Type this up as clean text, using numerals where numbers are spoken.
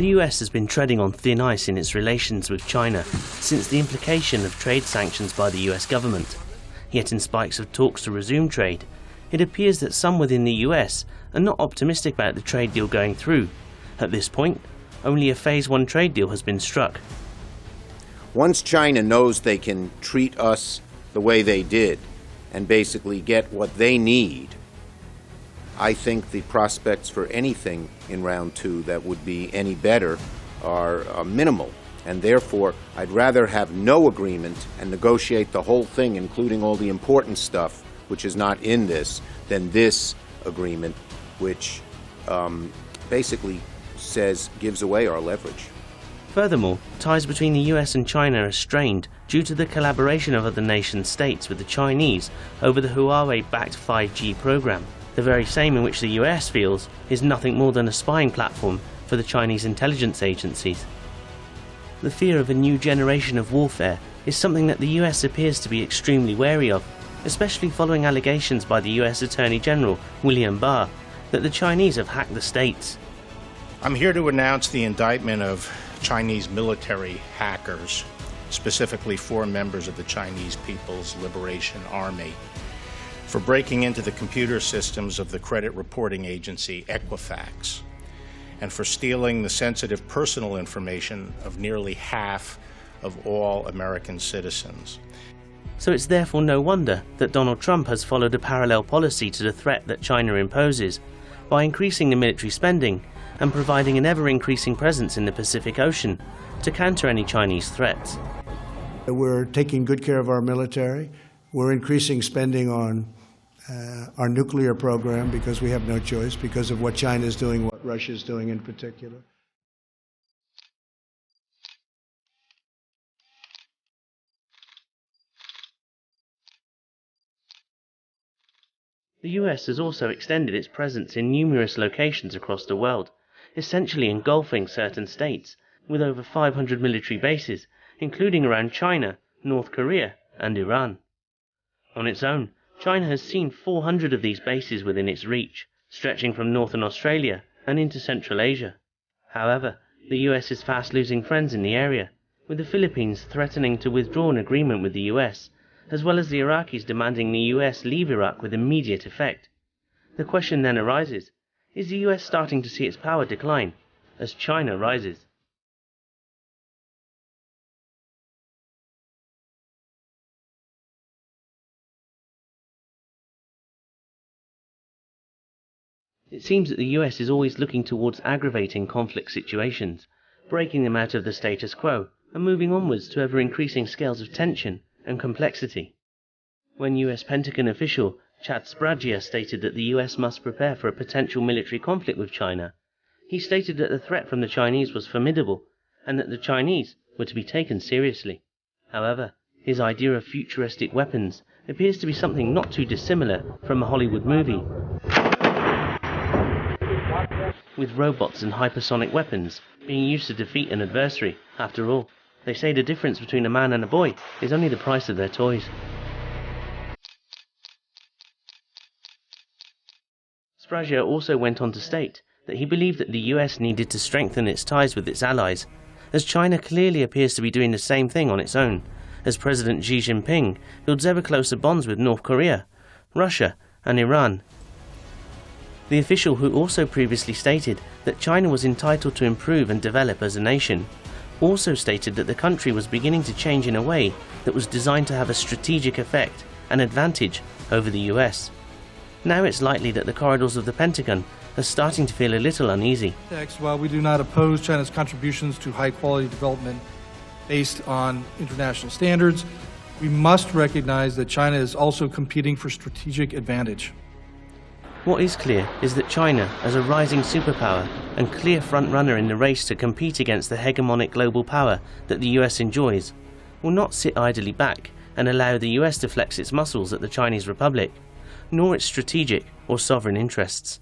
The US has been treading on thin ice in its relations with China since the implication of trade sanctions by the US government. Yet in spite of talks to resume trade, it appears that some within the US are not optimistic about the trade deal going through. At this point, only a Phase 1 trade deal has been struck. Once China knows they can treat us the way they did and basically get what they need, I think the prospects for anything in round 2 that would be any better are minimal. And therefore, I'd rather have no agreement and negotiate the whole thing, including all the important stuff, which is not in this, than this agreement, which basically gives away our leverage. Furthermore, ties between the US and China are strained due to the collaboration of other nation states with the Chinese over the Huawei-backed 5G program, the very same in which the US feels is nothing more than a spying platform for the Chinese intelligence agencies. The fear of a new generation of warfare is something that the US appears to be extremely wary of, especially following allegations by the US Attorney General, William Barr, that the Chinese have hacked the states. I'm here to announce the indictment of Chinese military hackers, specifically 4 members of the Chinese People's Liberation Army, for breaking into the computer systems of the credit reporting agency Equifax, and for stealing the sensitive personal information of nearly half of all American citizens. So it's therefore no wonder that Donald Trump has followed a parallel policy to the threat that China imposes by increasing the military spending and providing an ever-increasing presence in the Pacific Ocean to counter any Chinese threats. We're taking good care of our military. We're increasing spending on our nuclear program because we have no choice, because of what China is doing, what Russia is doing in particular. The US has also extended its presence in numerous locations across the world, essentially engulfing certain states, with over 500 military bases, including around China, North Korea, and Iran. On its own, China has seen 400 of these bases within its reach, stretching from northern Australia and into Central Asia. However, the US is fast losing friends in the area, with the Philippines threatening to withdraw an agreement with the US, as well as the Iraqis demanding the US leave Iraq with immediate effect. The question then arises, is the US starting to see its power decline as China rises? It seems that the US is always looking towards aggravating conflict situations, breaking them out of the status quo and moving onwards to ever-increasing scales of tension and complexity. When US Pentagon official Chad Spragia stated that the US must prepare for a potential military conflict with China, he stated that the threat from the Chinese was formidable and that the Chinese were to be taken seriously. However, his idea of futuristic weapons appears to be something not too dissimilar from a Hollywood movie, with robots and hypersonic weapons being used to defeat an adversary. After all, they say the difference between a man and a boy is only the price of their toys. Spragia also went on to state that he believed that the US needed to strengthen its ties with its allies, as China clearly appears to be doing the same thing on its own, as President Xi Jinping builds ever closer bonds with North Korea, Russia, and Iran. The official, who also previously stated that China was entitled to improve and develop as a nation, also stated that the country was beginning to change in a way that was designed to have a strategic effect and advantage over the US. Now it's likely that the corridors of the Pentagon are starting to feel a little uneasy. While we do not oppose China's contributions to high-quality development based on international standards, we must recognize that China is also competing for strategic advantage. What is clear is that China, as a rising superpower and clear front-runner in the race to compete against the hegemonic global power that the US enjoys, will not sit idly back and allow the US to flex its muscles at the Chinese Republic, nor its strategic or sovereign interests.